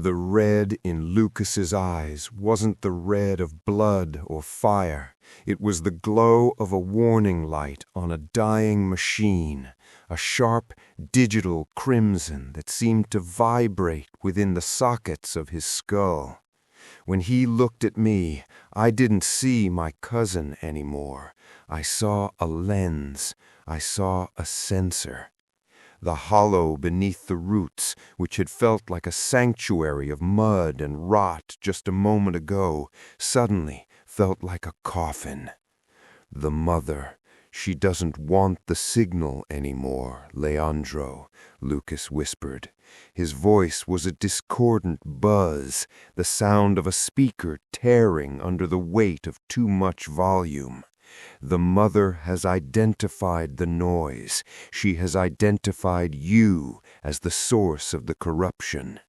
The red in Lucas's eyes wasn't the red of blood or fire. It was the glow of a warning light on a dying machine, a sharp digital crimson that seemed to vibrate within the sockets of his skull. When he looked at me, I didn't see my cousin anymore. I saw a lens. I saw a sensor. The hollow beneath the roots, which had felt like a sanctuary of mud and rot just a moment ago, suddenly felt like a coffin. The mother, she doesn't want the signal anymore, Leandro, Lucas whispered. His voice was a discordant buzz, the sound of a speaker tearing under the weight of too much volume. The mother has identified the noise. She has identified you as the source of the corruption.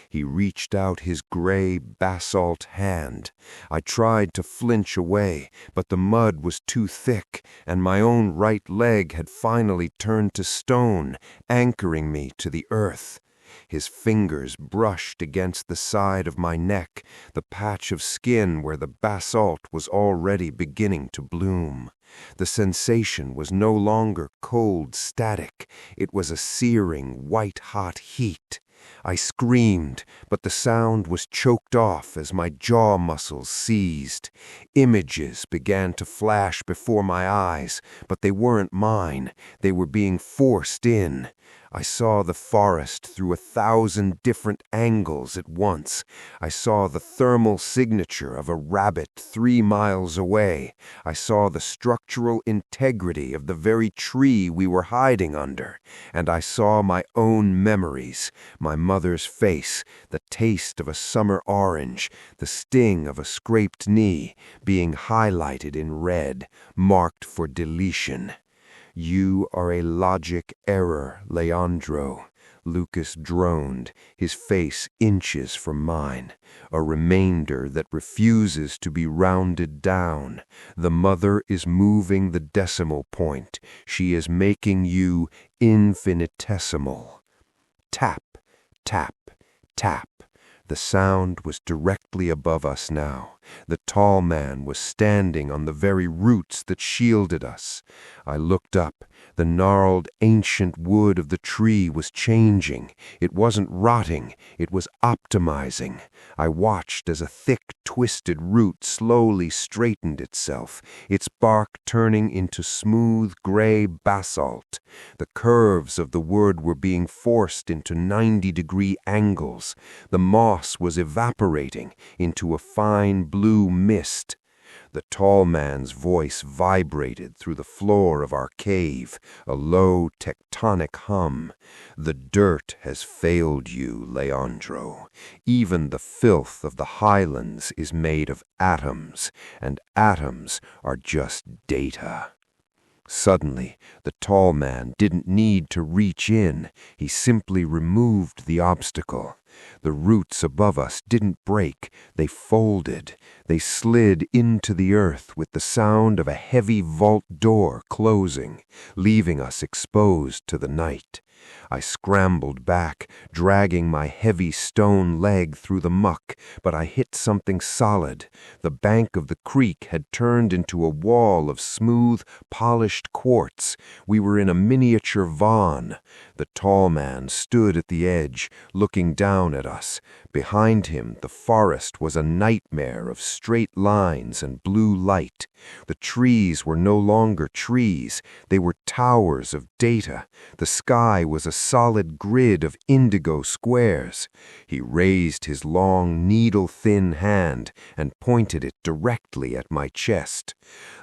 He reached out his gray basalt hand. I tried to flinch away, but the mud was too thick, and my own right leg had finally turned to stone, anchoring me to the earth. His fingers brushed against the side of my neck, the patch of skin where the basalt was already beginning to bloom. The sensation was no longer cold static. It was a searing, white-hot heat. I screamed, but the sound was choked off as my jaw muscles seized. Images began to flash before my eyes, but they weren't mine. They were being forced in. I saw the forest through 1,000 different angles at once. I saw the thermal signature of a rabbit 3 miles away. I saw the structural integrity of the very tree we were hiding under. And I saw my own memories, my mother's face, the taste of a summer orange, the sting of a scraped knee, being highlighted in red, marked for deletion. You are a logic error, Leandro, Lucas droned, his face inches from mine. A remainder that refuses to be rounded down. The mother is moving the decimal point. She is making you infinitesimal. Tap, tap, tap. The sound was directly above us now. The tall man was standing on the very roots that shielded us. I looked up. The gnarled, ancient wood of the tree was changing. It wasn't rotting. It was optimizing. I watched as a thick, twisted root slowly straightened itself, its bark turning into smooth, gray basalt. The curves of the wood were being forced into 90-degree angles. The moss was evaporating into a fine blue mist. The tall man's voice vibrated through the floor of our cave, a low tectonic hum. The dirt has failed you, Leandro. Even the filth of the Highlands is made of atoms, and atoms are just data. Suddenly, the tall man didn't need to reach in. He simply removed the obstacle. The roots above us didn't break. They folded. They slid into the earth with the sound of a heavy vault door closing, leaving us exposed to the night. I scrambled back, dragging my heavy stone leg through the muck, but I hit something solid. The bank of the creek had turned into a wall of smooth, polished quartz. We were in a miniature Vaughn. The tall man stood at the edge, looking down at us. Behind him, the forest was a nightmare of straight lines and blue light. The trees were no longer trees. They were towers of data. The sky was a solid grid of indigo squares. He raised his long, needle-thin hand and pointed it directly at my chest.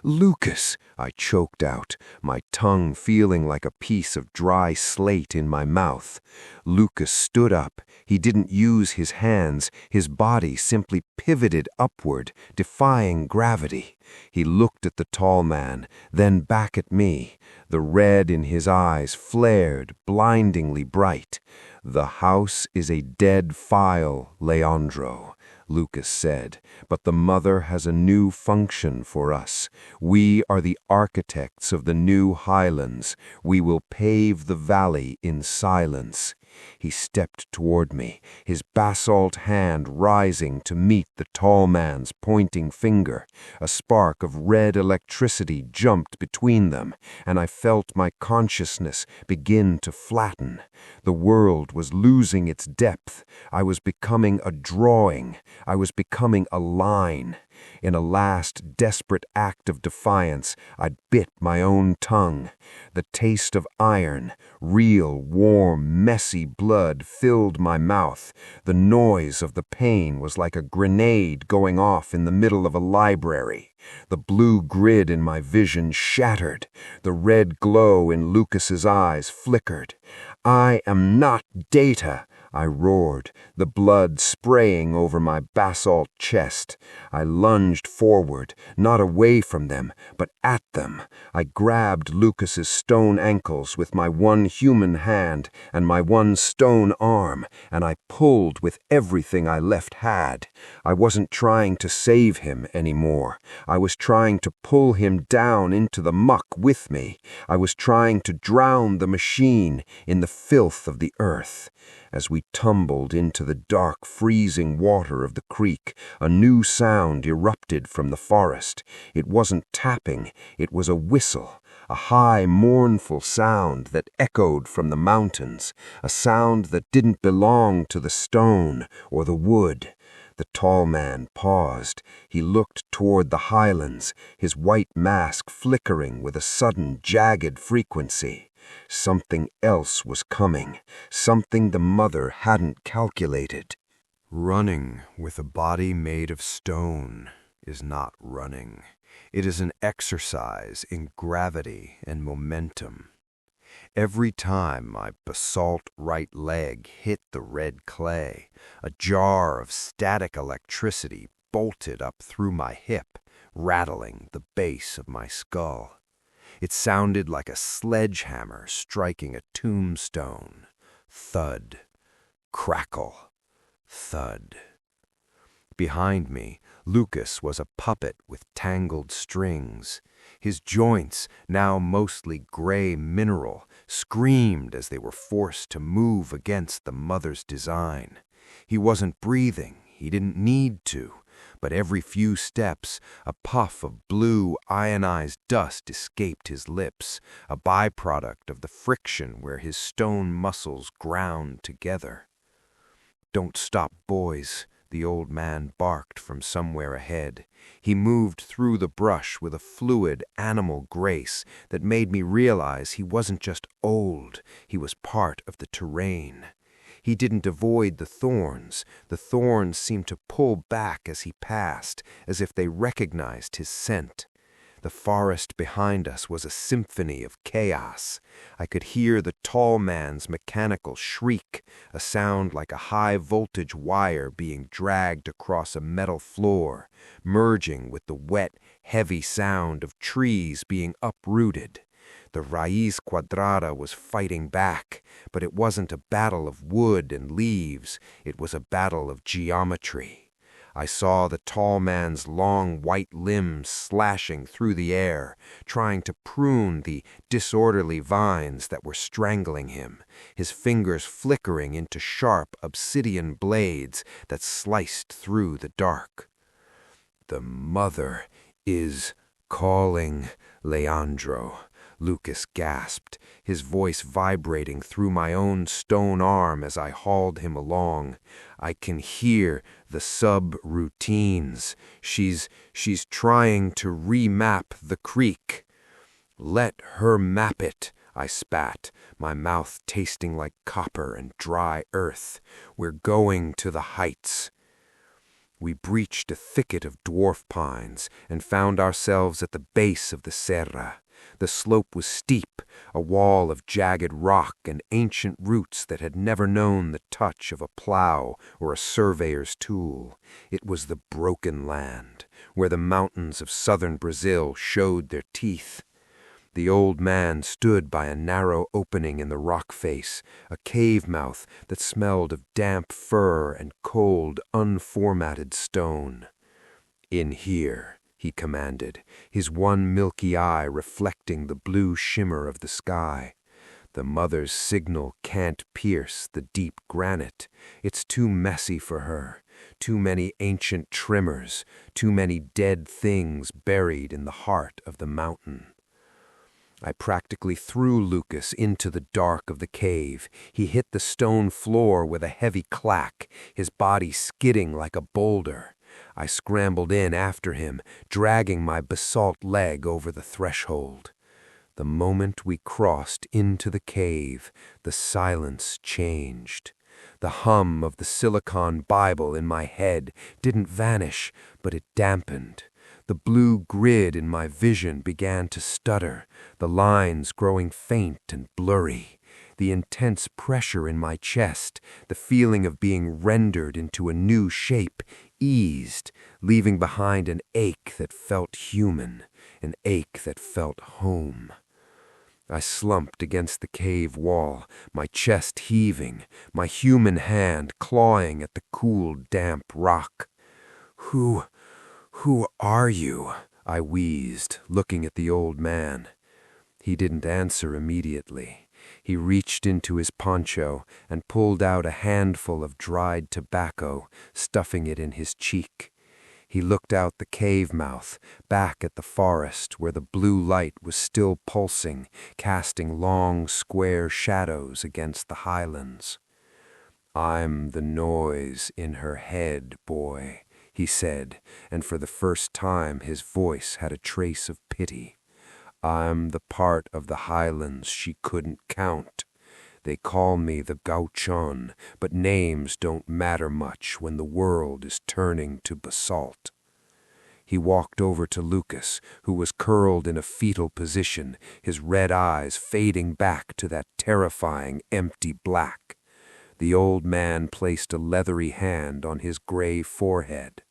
"Lucas," I choked out, my tongue feeling like a piece of dry slate in my mouth. Lucas stood up. He didn't use his hands. His body simply pivoted upward, defying gravity. He looked at the tall man, then back at me. The red in his eyes flared, blindingly bright. "The house is a dead file, Leandro," Lucas said, "but the mother has a new function for us. We are the architects of the new Highlands. We will pave the valley in silence." He stepped toward me, his basalt hand rising to meet the tall man's pointing finger. A spark of red electricity jumped between them, and I felt my consciousness begin to flatten. The world was losing its depth. I was becoming a drawing. I was becoming a line. In a last desperate act of defiance, I bit my own tongue. The taste of iron, real, warm, messy blood filled my mouth. The noise of the pain was like a grenade going off in the middle of a library. The blue grid in my vision shattered. The red glow in Lucas's eyes flickered. "I am not data," I roared, the blood spraying over my basalt chest. I lunged forward, not away from them, but at them. I grabbed Lucas's stone ankles with my one human hand and my one stone arm, and I pulled with everything I left had. I wasn't trying to save him anymore. I was trying to pull him down into the muck with me. I was trying to drown the machine in the filth of the earth. As we tumbled into the dark, freezing water of the creek, a new sound erupted from the forest. It wasn't tapping, it was a whistle, a high, mournful sound that echoed from the mountains, a sound that didn't belong to the stone or the wood. The tall man paused. He looked toward the Highlands, his white mask flickering with a sudden, jagged frequency. Something else was coming, something the mother hadn't calculated. Running with a body made of stone is not running. It is an exercise in gravity and momentum. Every time my basalt right leg hit the red clay, a jar of static electricity bolted up through my hip, rattling the base of my skull. It sounded like a sledgehammer striking a tombstone. Thud, crackle, thud. Behind me, Lucas was a puppet with tangled strings. His joints, now mostly gray mineral, screamed as they were forced to move against the mother's design. He wasn't breathing, he didn't need to, but every few steps, a puff of blue ionized dust escaped his lips, a byproduct of the friction where his stone muscles ground together. "Don't stop, boys," the old man barked from somewhere ahead. He moved through the brush with a fluid, animal grace that made me realize he wasn't just old, he was part of the terrain. He didn't avoid the thorns. The thorns seemed to pull back as he passed, as if they recognized his scent. The forest behind us was a symphony of chaos. I could hear the tall man's mechanical shriek, a sound like a high-voltage wire being dragged across a metal floor, merging with the wet, heavy sound of trees being uprooted. The Raíz Cuadrada was fighting back, but it wasn't a battle of wood and leaves, it was a battle of geometry. I saw the tall man's long white limbs slashing through the air, trying to prune the disorderly vines that were strangling him, his fingers flickering into sharp obsidian blades that sliced through the dark. "The mother is calling, Leandro," Lucas gasped, his voice vibrating through my own stone arm as I hauled him along. "I can hear the sub-routines. She's trying to remap the creek." "Let her map it," I spat, my mouth tasting like copper and dry earth. "We're going to the heights." We breached a thicket of dwarf pines and found ourselves at the base of the serra. The slope was steep, a wall of jagged rock and ancient roots that had never known the touch of a plow or a surveyor's tool. It was the broken land, where the mountains of southern Brazil showed their teeth. The old man stood by a narrow opening in the rock face, a cave mouth that smelled of damp fur and cold, unformatted stone. "In here," he commanded, his one milky eye reflecting the blue shimmer of the sky. The mother's signal can't pierce the deep granite. It's too messy for her. Too many ancient tremors, too many dead things buried in the heart of the mountain. I practically threw Lucas into the dark of the cave. He hit the stone floor with a heavy clack, his body skidding like a boulder. I scrambled in after him, dragging my basalt leg over the threshold. The moment we crossed into the cave, the silence changed. The hum of the Silicon Bible in my head didn't vanish, but it dampened. The blue grid in my vision began to stutter, the lines growing faint and blurry. The intense pressure in my chest, the feeling of being rendered into a new shape, eased, leaving behind an ache that felt human, an ache that felt home. I slumped against the cave wall, my chest heaving, my human hand clawing at the cool, damp rock. Who are you?" I wheezed, looking at the old man. He didn't answer immediately. He reached into his poncho and pulled out a handful of dried tobacco, stuffing it in his cheek. He looked out the cave mouth, back at the forest where the blue light was still pulsing, casting long, square shadows against the highlands. "I'm the noise in her head, boy," he said, and for the first time his voice had a trace of pity. "I'm the part of the highlands she couldn't count. They call me the Gauchon, but names don't matter much when the world is turning to basalt." He walked over to Lucas, who was curled in a fetal position, his red eyes fading back to that terrifying empty black. The old man placed a leathery hand on his gray forehead.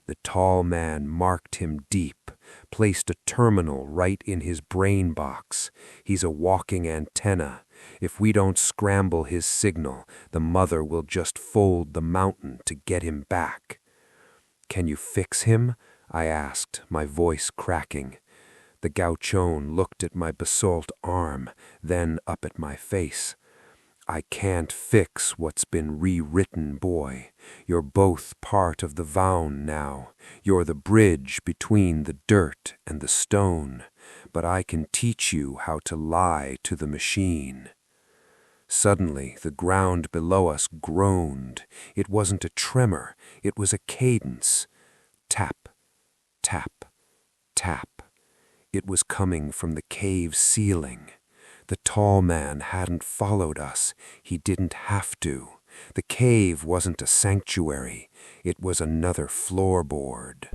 The tall man marked him deep, placed a terminal right in his brain box. He's a walking antenna. If we don't scramble his signal, the mother will just fold the mountain to get him back. "Can you fix him?" I asked, my voice cracking. The Gauchon looked at my basalt arm, then up at my face. "I can't fix what's been rewritten, boy. You're both part of the Vaun now. You're the bridge between the dirt and the stone. But I can teach you how to lie to the machine." Suddenly, the ground below us groaned. It wasn't a tremor, it was a cadence. Tap, tap, tap. It was coming from the cave ceiling. The tall man hadn't followed us. He didn't have to. The cave wasn't a sanctuary. It was another floorboard.